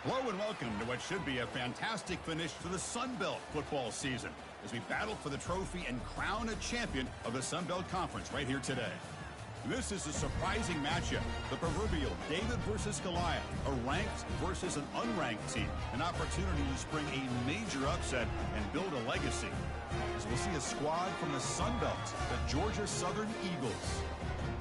Hello and welcome to what should be a fantastic finish to the Sun Belt football season as we battle for the trophy and crown a champion of the Sun Belt Conference right here today. This is a surprising matchup, the proverbial David versus Goliath, a ranked versus an unranked team, an opportunity to spring a major upset and build a legacy. As we'll see a squad from the Sun Belt, the Georgia Southern Eagles,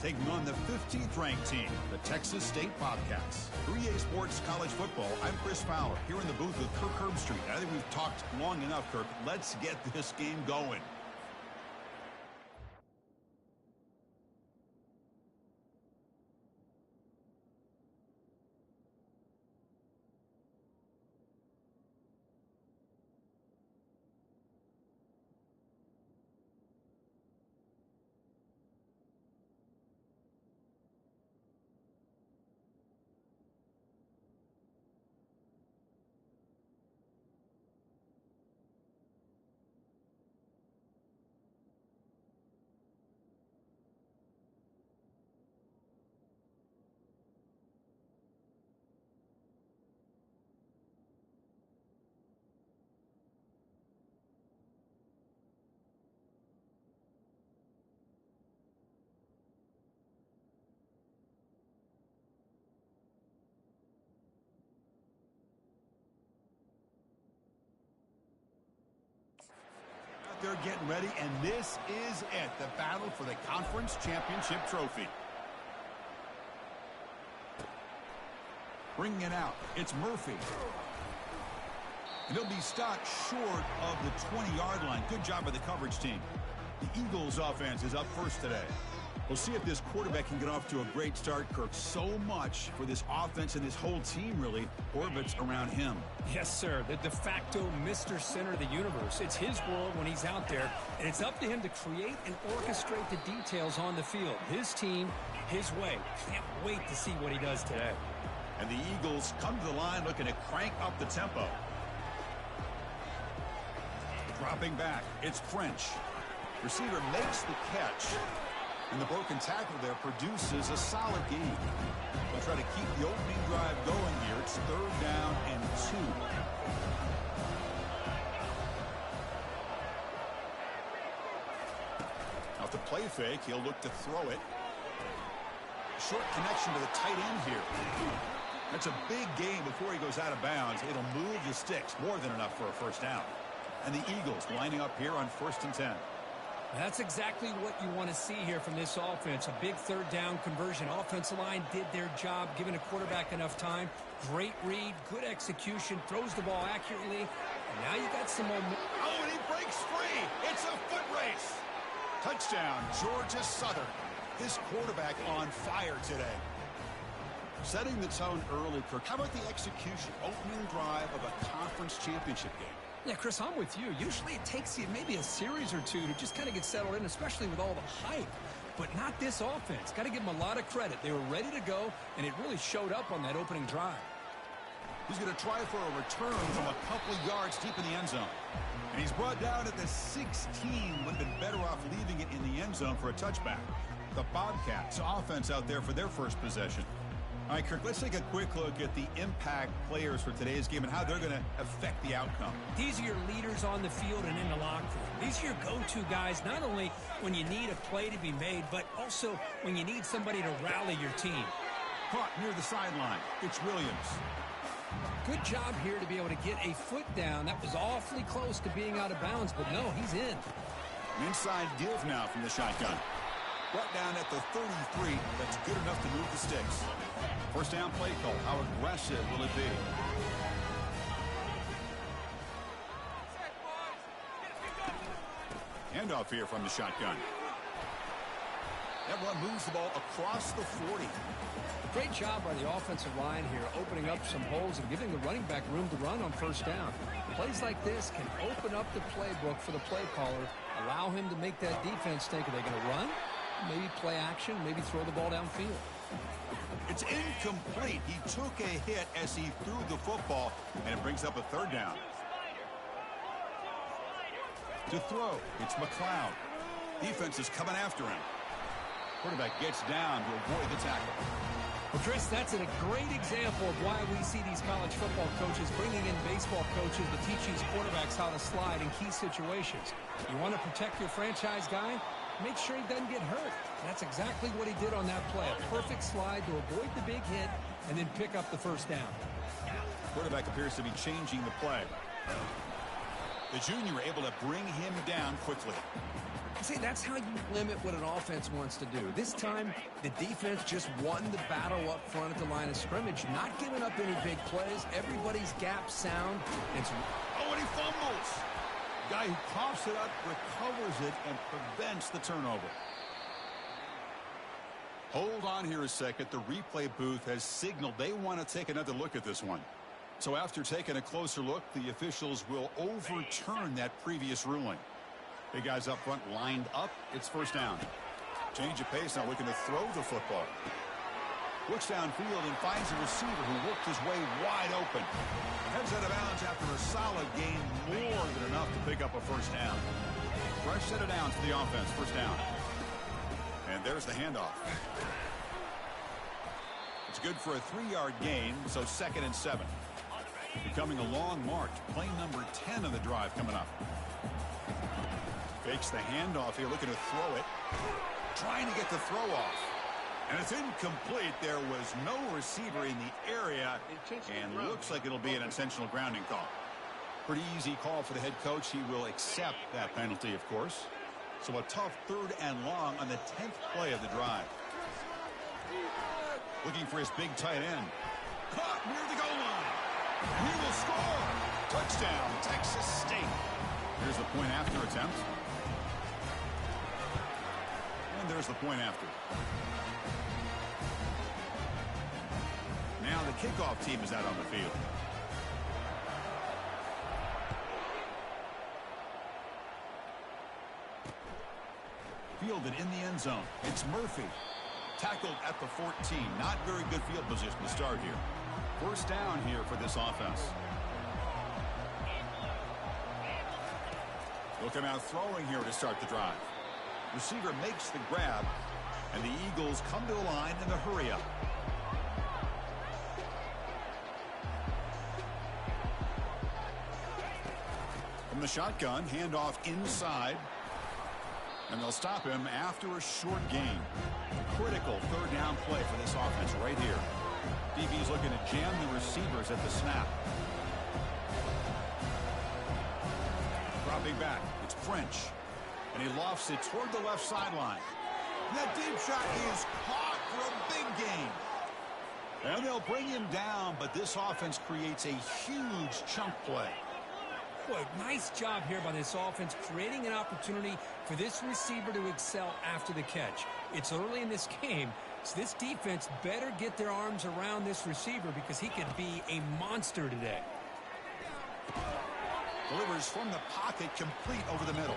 taking on the 15th ranked team, the Texas State Bobcats. For EA Sports College Football, I'm Chris Fowler, here in the booth with Kirk Herbstreit. I think we've talked long enough, Kirk. Let's get this game going. They're getting ready, and this is it, the battle for the conference championship trophy. Bringing it out, it's Murphy. And he'll be stopped short of the 20-yard line. Good job by the coverage team. The Eagles offense is up first today. We'll see if this quarterback can get off to a great start, Kirk. So much for this offense and this whole team, really, orbits around him. Yes, sir. The de facto Mr. Center of the universe. It's his world when he's out there, and it's up to him to create and orchestrate the details on the field. His team, his way. Can't wait to see what he does today. And the Eagles come to the line looking to crank up the tempo. Dropping back, it's French. Receiver makes the catch. And the broken tackle there produces a solid gain. They'll try to keep the opening drive going here. It's 3rd down and 2. Now to play fake, he'll look to throw it. Short connection to the tight end here. That's a big gain before he goes out of bounds. It'll move the sticks, more than enough for a first down. And the Eagles lining up here on 1st and 10. That's exactly what you want to see here from this offense. A big 3rd down conversion. Offensive line did their job, giving a quarterback enough time. Great read, good execution, throws the ball accurately. And now you got some momentum. Oh, and he breaks free. It's a foot race. Touchdown, Georgia Southern. This quarterback on fire today. Setting the tone early, Kirk. How about the execution? Opening drive of a conference championship game. Yeah, Chris, I'm with you. Usually it takes you maybe a series or two to just kind of get settled in, especially with all the hype. But not this offense. Got to give them a lot of credit. They were ready to go, and it really showed up on that opening drive. He's going to try for a return from a couple of yards deep in the end zone. And he's brought down at the 16. Would have been better off leaving it in the end zone for a touchback. The Bobcats offense out there for their first possession. All right, Kirk, let's take a quick look at the impact players for today's game and how they're going to affect the outcome. These are your leaders on the field and in the locker room. These are your go-to guys, not only when you need a play to be made, but also when you need somebody to rally your team. Caught near the sideline. It's Williams. Good job here to be able to get a foot down. That was awfully close to being out of bounds, but no, he's in. An inside give now from the shotgun. Brought down at the 33. That's good enough to move the sticks. First down play call. How aggressive will it be? Handoff here from the shotgun. That run moves the ball across the 40. Great job by the offensive line here, opening up some holes and giving the running back room to run on first down. Plays like this can open up the playbook for the play caller, allow him to make that defense think, are they going to run? Maybe play action, maybe throw the ball downfield. It's incomplete. He took a hit as he threw the football, and it brings up a 3rd down. To throw, it's McLeod. Defense is coming after him. Quarterback gets down to avoid the tackle. Well, Chris, that's a great example of why we see these college football coaches bringing in baseball coaches to teach these quarterbacks how to slide in key situations. You want to protect your franchise guy? Make sure he doesn't get hurt. That's exactly what he did on that play. A perfect slide to avoid the big hit and then pick up the first down. Quarterback appears to be changing the play. The junior able to bring him down quickly. See, that's how you limit what an offense wants to do. This time, the defense just won the battle up front at the line of scrimmage, not giving up any big plays. Everybody's gap sound. Oh, and he fumbles. Guy who coughs it up, recovers it, and prevents the turnover. Hold on here a second. The replay booth has signaled they want to take another look at this one. So after taking a closer look, the officials will overturn that previous ruling. Big guys up front lined up. It's first down. Change of pace now, looking to throw the football. Looks downfield and finds a receiver who worked his way wide open. Heads out of bounds after a solid gain, more than enough to pick up a first down. Fresh set of downs for the offense, first down. And there's the handoff. It's good for a 3-yard gain, so 2nd and 7. Becoming a long march. Play number 10 of the drive coming up. Fakes the handoff here, looking to throw it. Trying to get the throw off. And it's incomplete. There was no receiver in the area. And looks like it'll be an intentional grounding call. Pretty easy call for the head coach. He will accept that penalty, of course. So a tough 3rd and long on the 10th play of the drive. Looking for his big tight end. Caught near the goal line. He will score. Touchdown, Texas State. Here's the point after attempt. And there's the point after. Now the kickoff team is out on the field. Fielded in the end zone. It's Murphy. Tackled at the 14. Not very good field position to start here. First down here for this offense. They'll come out throwing here to start the drive. Receiver makes the grab, and the Eagles come to the line in the hurry up. From the shotgun, handoff inside. And they'll stop him after a short gain. Critical 3rd down play for this offense right here. DB's looking to jam the receivers at the snap. Dropping back, it's French. And he lofts it toward the left sideline. And that deep shot is caught for a big gain. And they'll bring him down, but this offense creates a huge chunk play. Boy, nice job here by this offense, creating an opportunity for this receiver to excel after the catch. It's early in this game, so this defense better get their arms around this receiver because he could be a monster today. Delivers from the pocket, complete over the middle.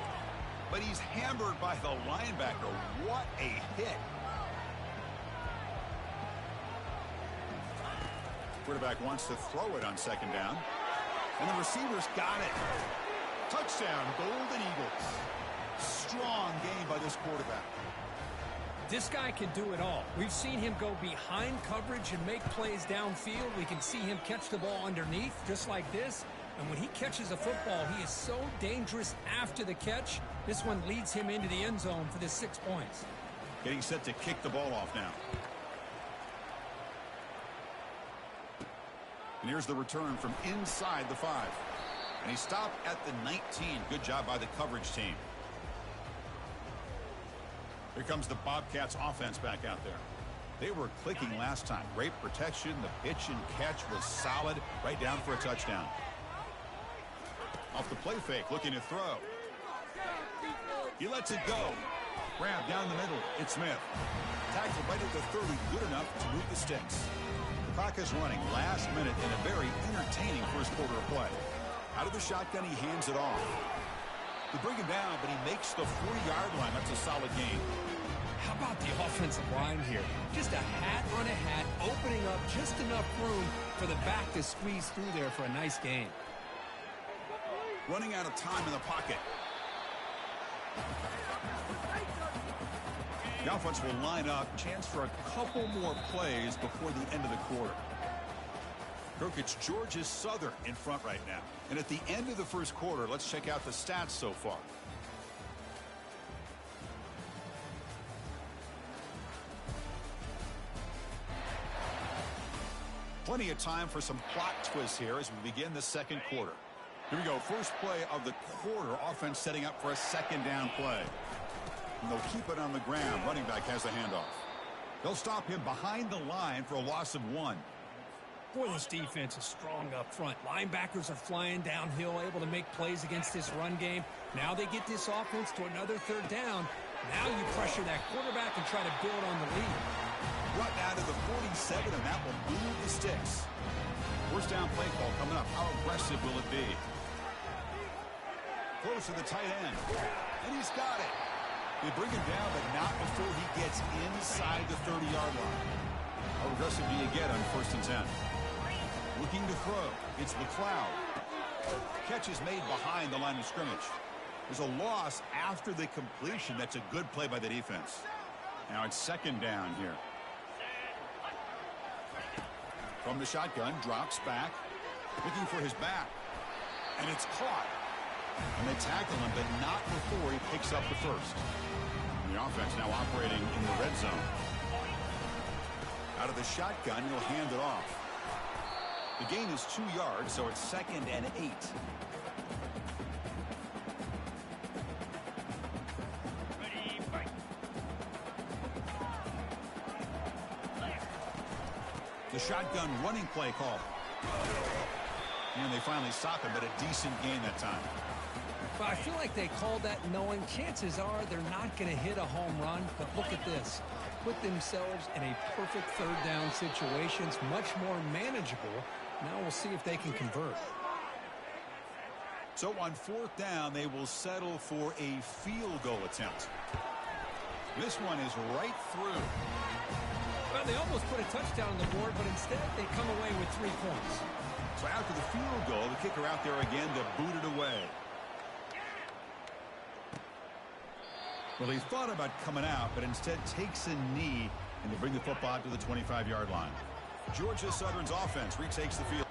But he's hammered by the linebacker. What a hit. Quarterback wants to throw it on 2nd down. And the receiver's got it. Touchdown, Golden Eagles. Strong game by this quarterback. This guy can do it all. We've seen him go behind coverage and make plays downfield. We can see him catch the ball underneath, just like this. And when he catches a football, he is so dangerous after the catch. This one leads him into the end zone for the 6 points. Getting set to kick the ball off now. And here's the return from inside the 5. And he stopped at the 19. Good job by the coverage team. Here comes the Bobcats offense back out there. They were clicking last time. Great protection. The pitch and catch was solid. Right down for a touchdown. Off the play fake, looking to throw. He lets it go. Grab down the middle. It's Smith. Tackled right at the 30. Good enough to move the sticks. The clock is running last minute in a very entertaining first quarter of play. Out of the shotgun, he hands it off. They bring him down, but he makes the 40-yard line. That's a solid gain. How about the offensive line here? Just a hat on a hat, opening up just enough room for the back to squeeze through there for a nice gain. Running out of time in the pocket. The offense will line up. Chance for a couple more plays before the end of the quarter. Kirk, it's Georgia Southern in front right now. And at the end of the first quarter, let's check out the stats so far. Plenty of time for some plot twists here as we begin the second quarter. Here we go. First play of the quarter. Offense setting up for a second down play. And they'll keep it on the ground. Running back has the handoff. They'll stop him behind the line for a loss of 1. Boy, this defense is strong up front. Linebackers are flying downhill, able to make plays against this run game. Now they get this offense to another third down. Now you pressure that quarterback and try to build on the lead. Brought down to the 47, and that will move the sticks. First down play call coming up. How aggressive will it be? Close to the tight end. And he's got it. They bring him down, but not before he gets inside the 30-yard line. How aggressive do you get on 1st and 10? Looking to throw. It's McLeod. Catch is made behind the line of scrimmage. There's a loss after the completion. That's a good play by the defense. Now it's second down here. From the shotgun, drops back. Looking for his back. And it's caught. And they tackle him, but not before he picks up the first. And the offense now operating in the red zone. Out of the shotgun, he'll hand it off. The gain is 2 yards, so it's 2nd and 8. The shotgun running play call. And they finally stop him, but a decent gain that time. But I feel like they called that knowing chances are they're not going to hit a home run. But look at this. Put themselves in a perfect third down situation. It's much more manageable. Now we'll see if they can convert. So on 4th down, they will settle for a field goal attempt. This one is right through. Well, they almost put a touchdown on the board, but instead they come away with 3 points. So after the field goal, the kicker out there again to boot it away. Well, he thought about coming out, but instead takes a knee, and they bring the football out to the 25-yard line. Georgia Southern's offense retakes the field.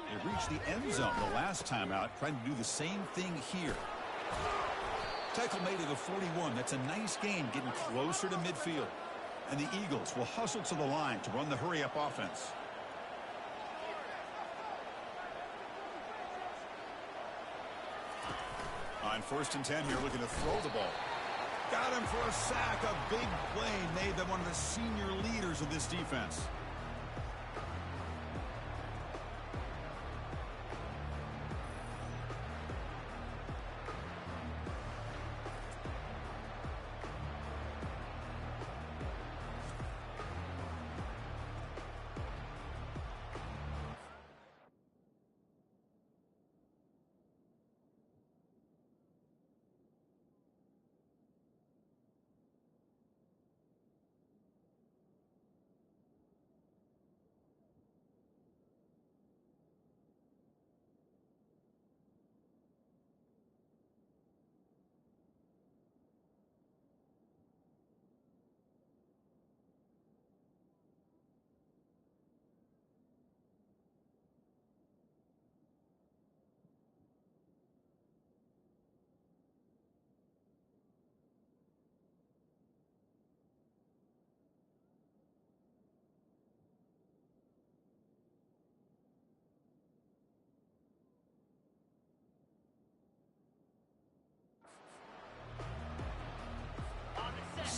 They reached the end zone the last time out, trying to do the same thing here. Tackle made at the 41. That's a nice gain, getting closer to midfield. And the Eagles will hustle to the line to run the hurry-up offense. On 1st and 10 here, looking to throw the ball. Got him for a sack. A big play made them one of the senior leaders of this defense.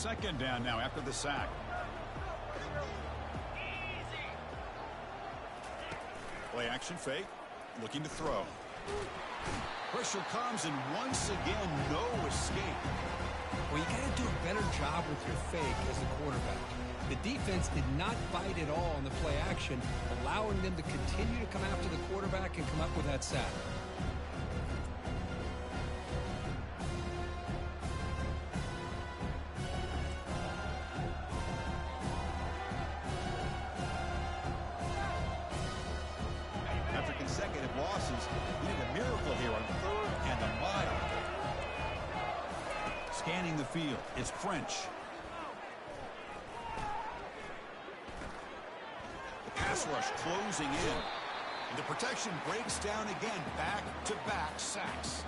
second down now after the sack. Play action fake. Looking to throw. Pressure comes, and once again, no escape. Well, you got to do a better job with your fake as a quarterback. The defense did not bite at all on the play action, allowing them to continue to come after the quarterback and come up with that sack. After consecutive losses, he did a miracle here on 3rd and a mile. Scanning the field, it's French. The pass rush closing in. And the protection breaks down again. Back-to-back sacks.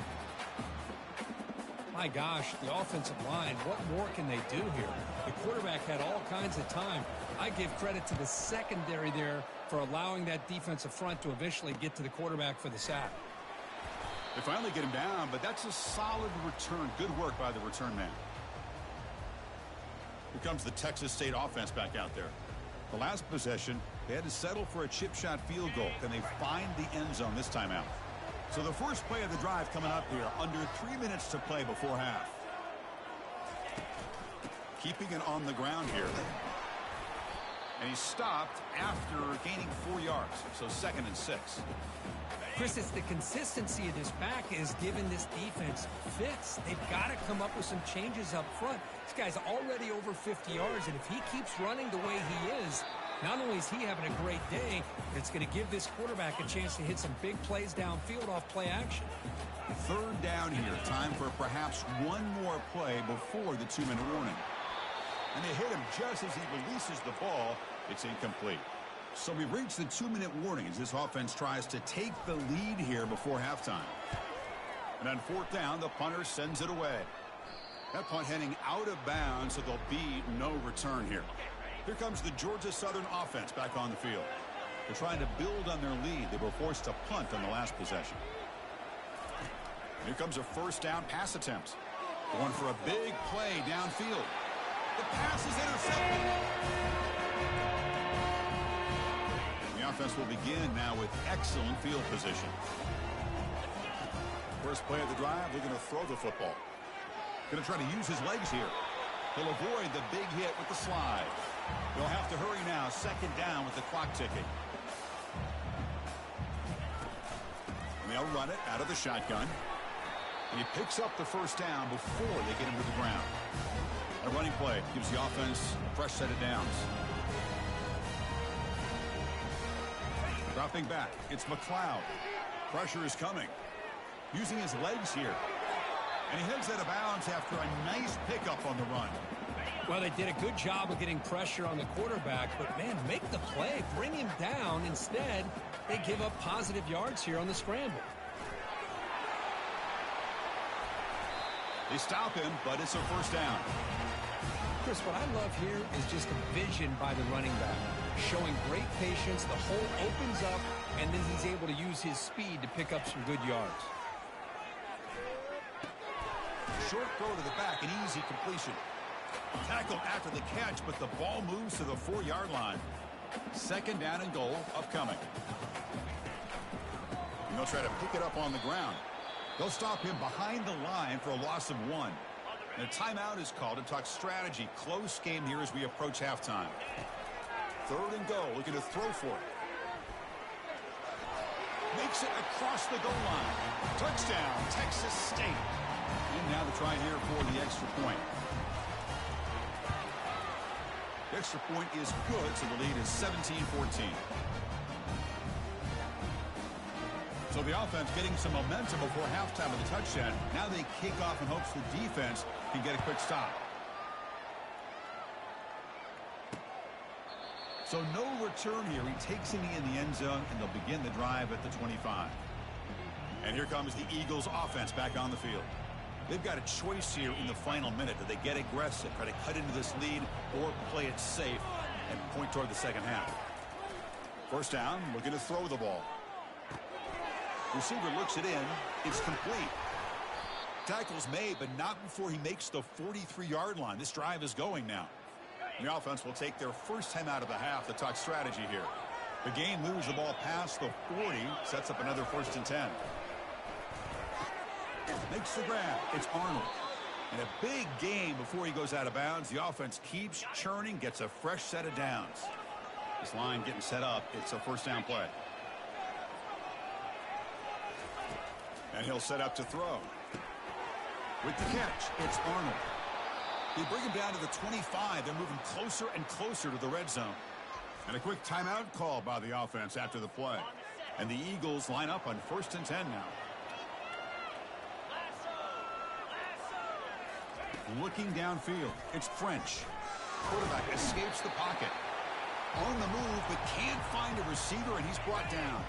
My gosh, the offensive line, what more can they do here? The quarterback had all kinds of time. I give credit to the secondary there for allowing that defensive front to eventually get to the quarterback for the sack. They finally get him down, but that's a solid return. Good work by the return man. Here comes the Texas State offense back out there. The last possession, they had to settle for a chip shot field goal. Can they find the end zone this time out? So the first play of the drive coming up here. Under 3 minutes to play before half. Keeping it on the ground here. And he stopped after gaining 4 yards. So 2nd and 6. Chris, it's the consistency of this back is giving this defense fits. They've got to come up with some changes up front. This guy's already over 50 yards, and if he keeps running the way he is, not only is he having a great day, but it's going to give this quarterback a chance to hit some big plays downfield off play action. 3rd down here. Time for perhaps one more play before the 2-minute warning. And they hit him just as he releases the ball. It's incomplete. So we've reached the 2-minute warning as this offense tries to take the lead here before halftime. And on 4th down, the punter sends it away. That punt heading out of bounds, so there'll be no return here. Here comes the Georgia Southern offense back on the field. They're trying to build on their lead. They were forced to punt on the last possession. Here comes a 1st down pass attempt. Going for a big play downfield. The pass is intercepted. The offense will begin now with excellent field position. First play of the drive, they're going to throw the football. Going to try to use his legs here. He'll avoid the big hit with the slide. They'll have to hurry now. 2nd down with the clock ticking. And they'll run it out of the shotgun. And he picks up the 1st down before they get him to the ground. A running play gives the offense a fresh set of downs. Dropping back, it's McLeod. Pressure is coming. Using his legs here. And he heads out of bounds after a nice pickup on the run. Well, they did a good job of getting pressure on the quarterback, but, man, make the play. Bring him down. Instead, they give up positive yards here on the scramble. They stop him, but it's a 1st down. Chris, what I love here is just a vision by the running back. Showing great patience. The hole opens up, and then he's able to use his speed to pick up some good yards. Short throw to the back, an easy completion. Tackle after the catch, but the ball moves to the 4-yard line. 2nd down and goal upcoming. And they'll try to pick it up on the ground. They'll stop him behind the line for a loss of 1. And a timeout is called to talk strategy. Close game here as we approach halftime. 3rd and goal, looking to throw for it. Makes it across the goal line. Touchdown, Texas State. And now the try here for the extra point. The extra point is good, so the lead is 17-14. So the offense getting some momentum before halftime with a touchdown. Now they kick off in hopes the defense can get a quick stop. So no return here. He takes it in the end zone, and they'll begin the drive at the 25. And here comes the Eagles offense back on the field. They've got a choice here in the final minute. Do they get aggressive, try to cut into this lead, or play it safe and point toward the second half? 1st down, looking to throw the ball. Receiver looks it in. It's complete. Tackles made, but not before he makes the 43-yard line. This drive is going now. The offense will take their first time out of the half to talk strategy here. The game moves the ball past the 40, sets up another 1st and 10. Makes the grab. It's Arnold. And a big game before he goes out of bounds. The offense keeps churning, gets a fresh set of downs. This line getting set up. It's a 1st down play. And he'll set up to throw. With the catch, it's Arnold. They bring him down to the 25. They're moving closer and closer to the red zone. And a quick timeout call by the offense after the play. And the Eagles line up on 1st and 10 now. Looking downfield, it's French. Quarterback escapes the pocket. On the move, but can't find a receiver, and he's brought down.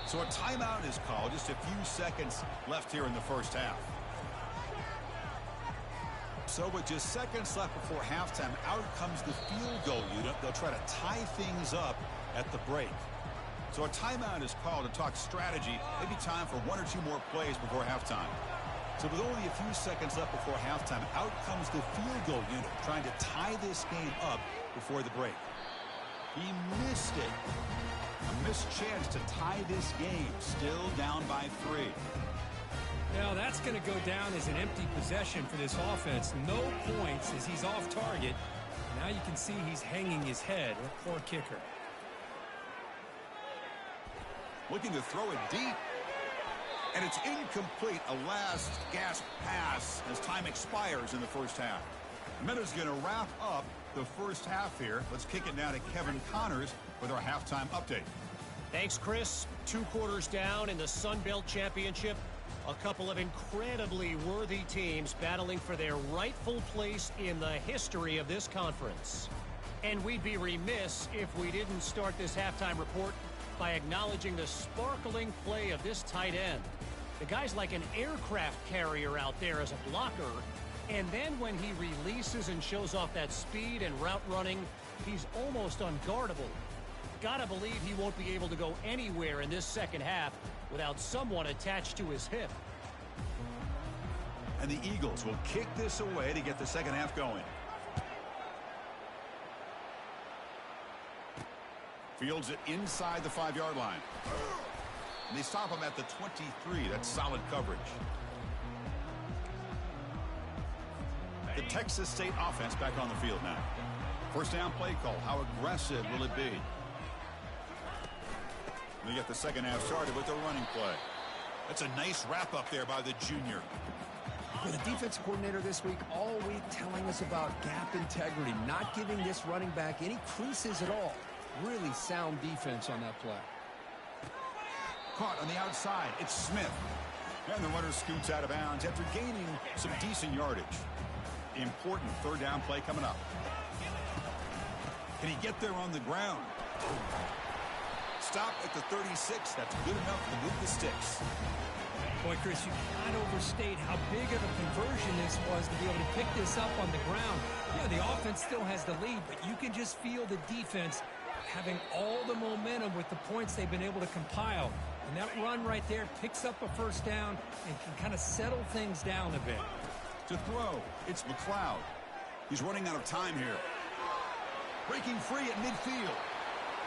So a timeout is called. Just a few seconds left here in the first half. So with just seconds left before halftime, out comes the field goal unit. They'll try to tie things up at the break. So a timeout is called to talk strategy. Maybe time for 1 or 2 more plays before halftime. So with only a few seconds left before halftime, out comes the field goal unit trying to tie this game up before the break. He missed it. A missed chance to tie this game. Still down by 3. Now that's going to go down as an empty possession for this offense. No points as he's off target. Now you can see he's hanging his head. A poor kicker. Looking to throw it deep. And it's incomplete. A last gasp pass as time expires in the first half. Meta's going to wrap up the first half here. Let's kick it now to Kevin Connors with our halftime update. Thanks, Chris. 2 quarters down in the Sun Belt Championship. A couple of incredibly worthy teams battling for their rightful place in the history of this conference. And we'd be remiss if we didn't start this halftime report by acknowledging the sparkling play of this tight end. The guy's like an aircraft carrier out there as a blocker. And then when he releases and shows off that speed and route running, he's almost unguardable. Gotta believe he won't be able to go anywhere in this second half without someone attached to his hip. And the Eagles will kick this away to get the second half going. Fields it inside the 5-yard line. And they stop him at the 23. That's solid coverage. The Texas State offense back on the field now. First down play call. How aggressive will it be? We get the second half started with the running play. That's a nice wrap up there by the junior. The defense coordinator this week all week telling us about gap integrity, not giving this running back any creases at all. Really sound defense on that play. Caught on the outside. It's Smith. And the runner scoots out of bounds after gaining some decent yardage. Important third down play coming up. Can he get there on the ground? Stop at the 36. That's good enough to move the sticks. Boy, Chris, you cannot overstate how big of a conversion this was to be able to pick this up on the ground. Yeah, the offense still has the lead, but you can just feel the defense having all the momentum with the points they've been able to compile. And that run right there picks up a first down and can kind of settle things down a bit. To throw, it's McLeod. He's running out of time here. Breaking free at midfield.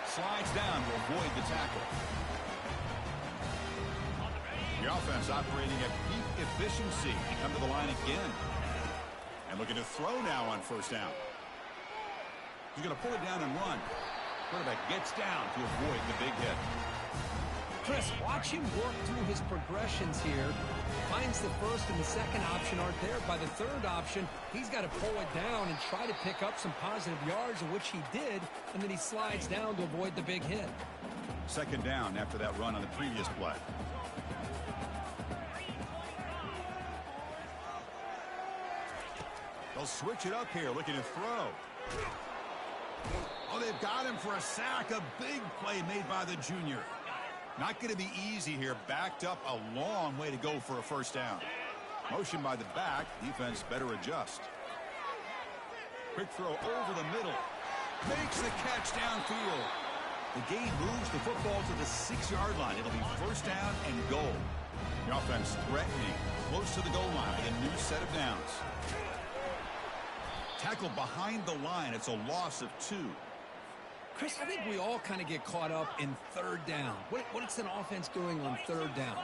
Slides down to avoid the tackle. The offense operating at peak efficiency. They come to the line again. And looking to throw now on first down. He's going to pull it down and run. Quarterback gets down to avoid the big hit. Chris, watch him work through his progressions here. Finds the first and the second option aren't there. By the third option, he's got to pull it down and try to pick up some positive yards, of which he did, and then he slides down to avoid the big hit. Second down after that run on the previous play. They'll switch it up here, looking to throw. Oh, they've got him for a sack. A big play made by the junior. Not going to be easy here. Backed up a long way to go for a first down. Motion by the back. Defense better adjust. Quick throw over the middle. Makes the catch downfield. The game moves the football to the 6-yard line. It'll be first down and goal. The offense threatening, close to the goal line with a new set of downs. Tackled behind the line. It's a loss of 2. Chris, I think we all kind of get caught up in third down. What's an offense doing on third down?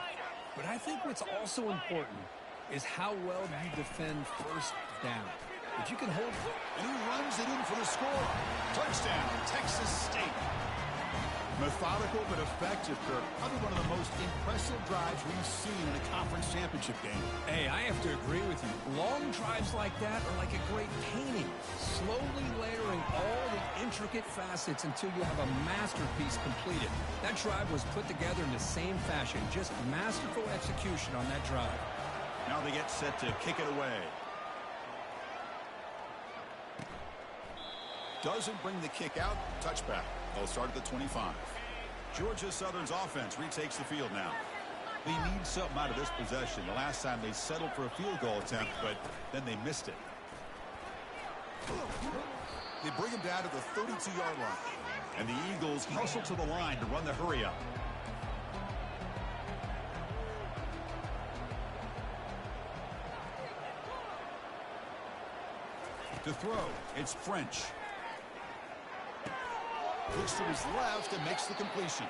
But I think what's also important is how well you defend first down. If you can hold... And he runs it in for the score. Touchdown, Texas State. Methodical but effective, Kirk. Probably one of the most impressive drives we've seen in a conference championship game. Hey, I have to agree with you. Long drives like that are like a great painting. Slowly layering all the intricate facets until you have a masterpiece completed. That drive was put together in the same fashion. Just masterful execution on that drive. Now they get set to kick it away. Doesn't bring the kick out. Touchback. They'll start at the 25. Georgia Southern's offense retakes the field now. They need something out of this possession. The last time they settled for a field goal attempt, but then they missed it. They bring him down to the 32-yard line. And the Eagles hustle to the line to run the hurry up. To throw, it's French. Looks to his left and makes the completion.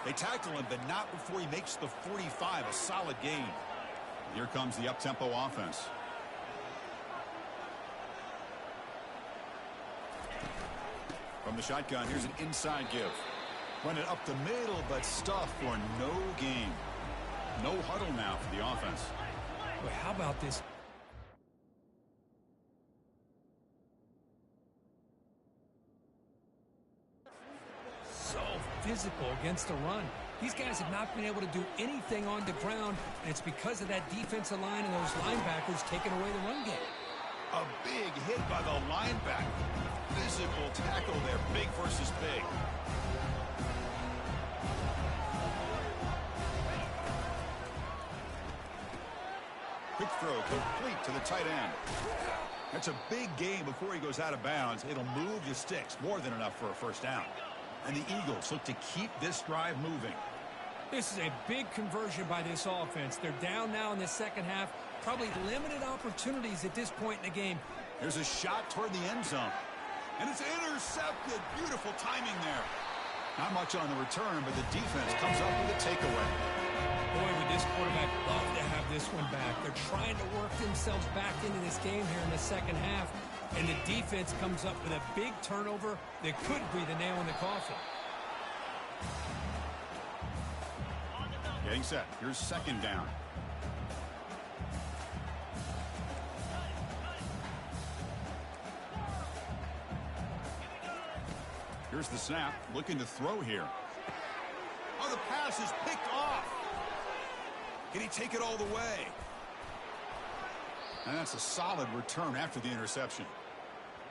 They tackle him, but not before he makes the 45, a solid gain. Here comes the up-tempo offense. From the shotgun, here's an inside give. Run it up the middle, but stuff for no gain. No huddle now for the offense. Well, how about this? Physical against the run. These guys have not been able to do anything on the ground, and it's because of that defensive line and those linebackers taking away the run game. A big hit by the linebacker. Physical tackle there, big versus big. Quick throw complete to the tight end. That's a big gain before he goes out of bounds. It'll move the sticks, more than enough for a first down. And the Eagles look to keep this drive moving. This is a big conversion by this offense. They're down now in the second half. Probably limited opportunities at this point in the game. There's a shot toward the end zone. And it's intercepted. Beautiful timing there. Not much on the return, but the defense comes up with a takeaway. Boy, would this quarterback love to have this one back. They're trying to work themselves back into this game here in the second half. And the defense comes up with a big turnover that could be the nail in the coffin. Getting set. Here's second down. Here's the snap. Looking to throw here. Oh, the pass is picked off. Can he take it all the way? And that's a solid return after the interception.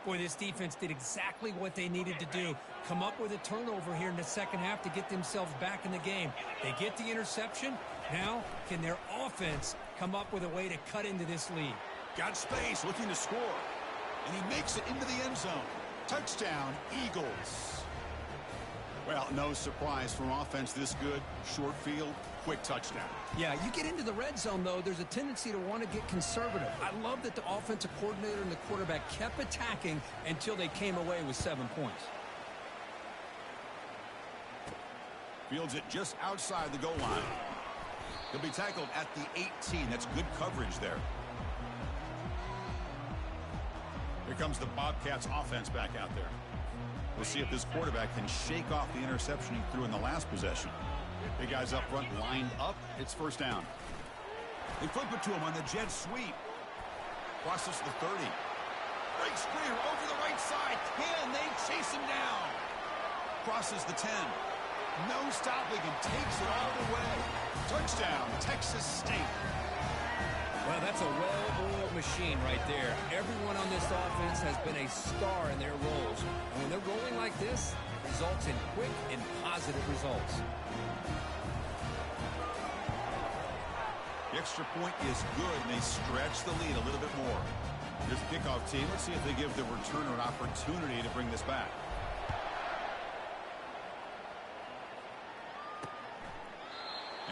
Boy, this defense did exactly what they needed to do. Come up with a turnover here in the second half to get themselves back in the game. They get the interception. Now, can their offense come up with a way to cut into this lead? Got space, looking to score. And he makes it into the end zone. Touchdown, Eagles. Well, no surprise from offense this good. Short field, quick touchdown. Yeah, you get into the red zone, though, there's a tendency to want to get conservative. I love that the offensive coordinator and the quarterback kept attacking until they came away with 7 points. Fields it just outside the goal line. He'll be tackled at the 18. That's good coverage there. Here comes the Bobcats offense back out there. We'll see if this quarterback can shake off the interception he threw in the last possession. Big guys up front lined up. It's first down. They flip it to him on the jet sweep. Crosses the 30. Breaks free over the right side. Can they chase him down? Crosses the 10. No stopping him. Takes it all the way. Touchdown, Texas State. Well, that's a well-oiled machine right there. Everyone on this offense has been a star in their roles. And when they're rolling like this, it results in quick and positive results. The extra point is good, and they stretch the lead a little bit more. Here's the kickoff team. Let's see if they give the returner an opportunity to bring this back.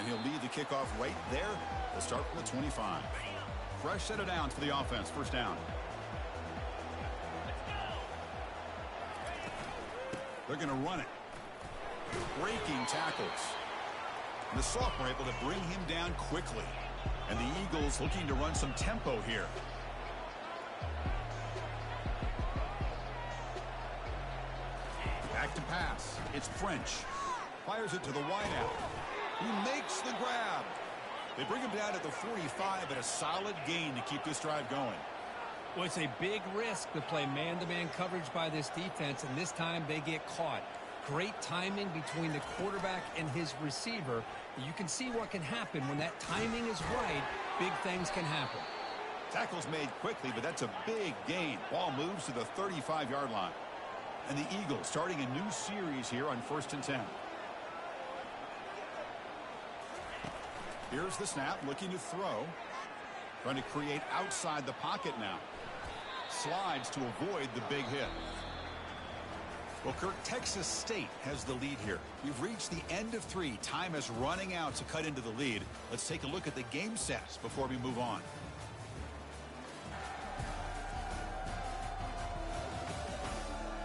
And And he'll lead the kickoff right there to start from the 25. Fresh set of downs for the offense. First down. They're going to run it. Breaking tackles. And the sophomore able to bring him down quickly. And the Eagles looking to run some tempo here. Back to pass. It's French. Fires it to the wideout. He makes the grab. They bring him down at the 45, but a solid gain to keep this drive going. Well, it's a big risk to play man-to-man coverage by this defense, and this time they get caught. Great timing between the quarterback and his receiver. You can see what can happen when that timing is right. Big things can happen. Tackle's made quickly, but that's a big gain. Ball moves to the 35-yard line. And the Eagles starting a new series here on 1st and 10. Here's the snap, looking to throw. Trying to create outside the pocket now. Slides to avoid the big hit. Well, Kirk, Texas State has the lead here. We've reached the end of 3. Time is running out to cut into the lead. Let's take a look at the game sets before we move on.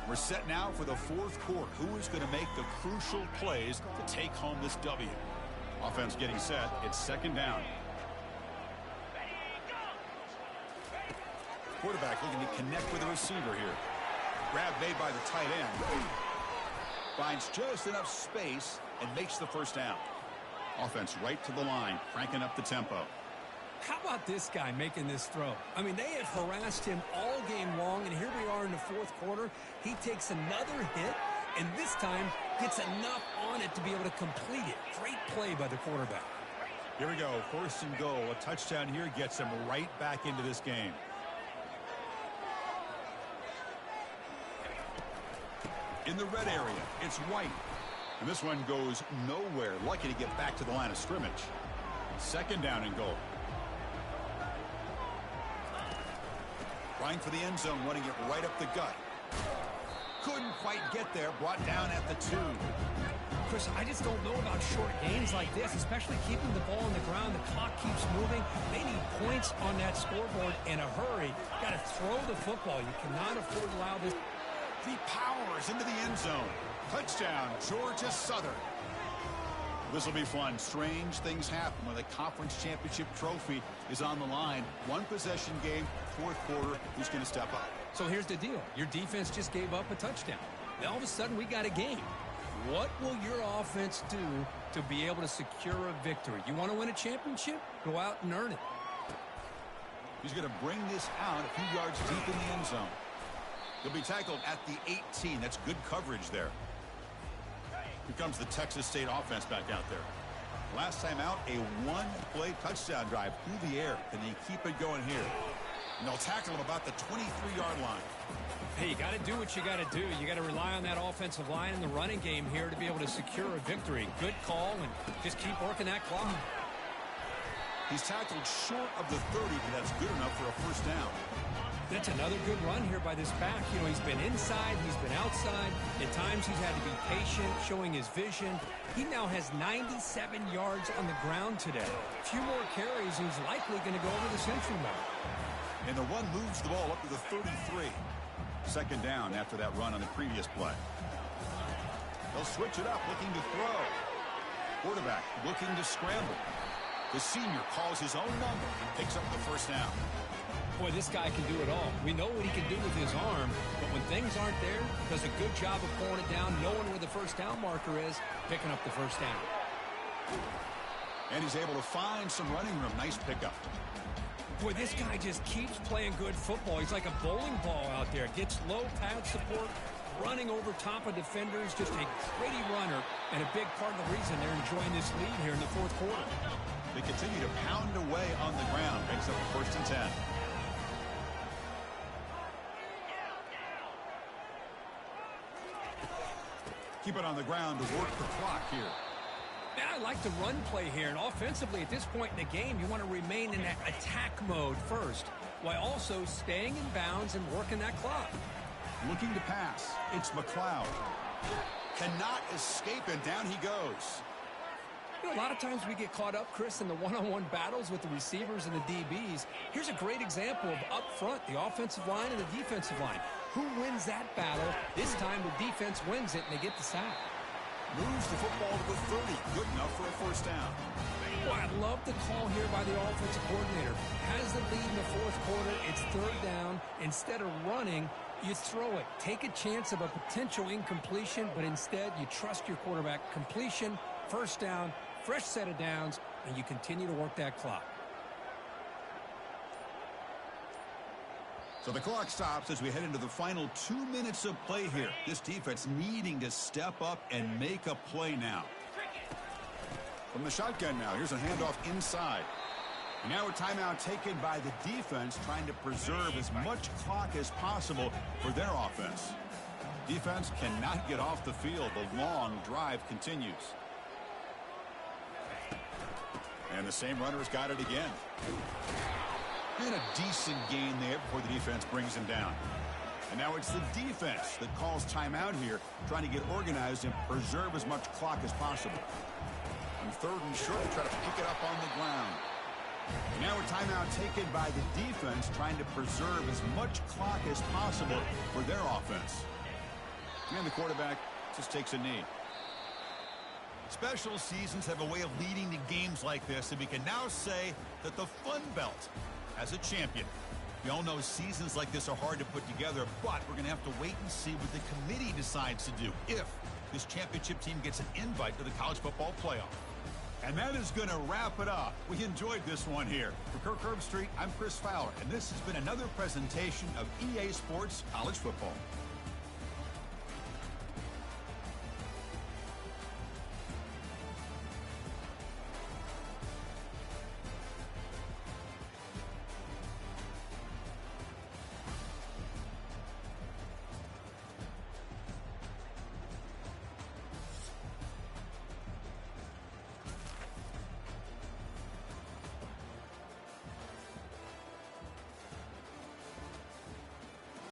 We're set now for the 4th quarter. Who is going to make the crucial plays to take home this W? Offense getting set. It's 2nd down. Quarterback looking to connect with the receiver here. Grab made by the tight end. Finds just enough space and makes the 1st down. Offense right to the line, cranking up the tempo. How about this guy making this throw? I mean, they have harassed him all game long, and here we are in the 4th quarter. He takes another hit, and this time gets enough on it to be able to complete it. Great play by the quarterback. Here we go, 1st and goal. A touchdown here gets him right back into this game. In the red area, it's White. And this one goes nowhere. Lucky to get back to the line of scrimmage. 2nd down and goal. Trying for the end zone, running it right up the gut. Couldn't quite get there. Brought down at the 2. Chris, I just don't know about short gains like this, especially keeping the ball on the ground. The clock keeps moving. They need points on that scoreboard in a hurry. Got to throw the football. You cannot afford to allow this. He powers into the end zone. Touchdown, Georgia Southern. This will be fun. Strange things happen when the conference championship trophy is on the line. 1-possession game, 4th quarter. Who's going to step up? So here's the deal. Your defense just gave up a touchdown. Now all of a sudden we got a game. What will your offense do to be able to secure a victory? You want to win a championship? Go out and earn it. He's going to bring this out a few yards deep in the end zone. He'll be tackled at the 18. That's good coverage there. Here comes the Texas State offense back out there. Last time out, a 1-play touchdown drive through the air. Can they keep it going here? And they'll tackle him about the 23-yard line. Hey, you got to do what you got to do. You got to rely on that offensive line in the running game here to be able to secure a victory. Good call, and just keep working that clock. He's tackled short of the 30, but that's good enough for a 1st down. That's another good run here by this back. You know, he's been inside, he's been outside. At times he's had to be patient, showing his vision. He now has 97 yards on the ground today. A few more carries, he's likely going to go over the century mark. And the one moves the ball up to the 33. 2nd down after that run on the previous play. They'll switch it up, looking to throw. Quarterback looking to scramble. The senior calls his own number and picks up the 1st down. Boy, this guy can do it all. We know what he can do with his arm, but when things aren't there, does a good job of pulling it down, knowing where the 1st down marker is, picking up the 1st down. And he's able to find some running room. Nice pickup. Boy, this guy just keeps playing good football. He's like a bowling ball out there. Gets low pad support, running over top of defenders. Just a gritty runner, and a big part of the reason they're enjoying this lead here in the 4th quarter. They continue to pound away on the ground. Makes up 1st and 10. Keep it on the ground to work the clock here. Man, I like the run play here, and offensively at this point in the game, you want to remain in that attack mode first, while also staying in bounds and working that clock. Looking to pass. It's McLeod. Cannot escape, and down he goes. You know, a lot of times we get caught up, Chris, in the one-on-one battles with the receivers and the DBs. Here's a great example of up front, the offensive line and the defensive line. Who wins that battle? This time the defense wins it, and they get the sack. Moves the football to the 30. Good enough for a first down. Well, I love the call here by the offensive coordinator. Has the lead in the fourth quarter. It's third down. Instead of running, you throw it. Take a chance of a potential incompletion, but instead you trust your quarterback. Completion, first down, fresh set of downs, and you continue to work that clock. So the clock stops as we head into the final 2 minutes of play here. This defense needing to step up and make a play now. From the shotgun now, here's a handoff inside. And now a timeout taken by the defense, trying to preserve as much clock as possible for their offense. Defense cannot get off the field. The long drive continues. And the same runner's got it again. And a decent gain there before the defense brings him down. And now it's the defense that calls timeout here, trying to get organized and preserve as much clock as possible. On third and short, try to pick it up on the ground. And now a timeout taken by the defense, trying to preserve as much clock as possible for their offense. And the quarterback just takes a knee. Special seasons have a way of leading to games like this, and we can now say that the Fun Belt as a champion. We all know seasons like this are hard to put together, but we're going to have to wait and see what the committee decides to do if this championship team gets an invite to the college football playoff. And that is going to wrap it up. We enjoyed this one here. For Kirk Herbstreit, I'm Chris Fowler, and this has been another presentation of EA Sports College Football.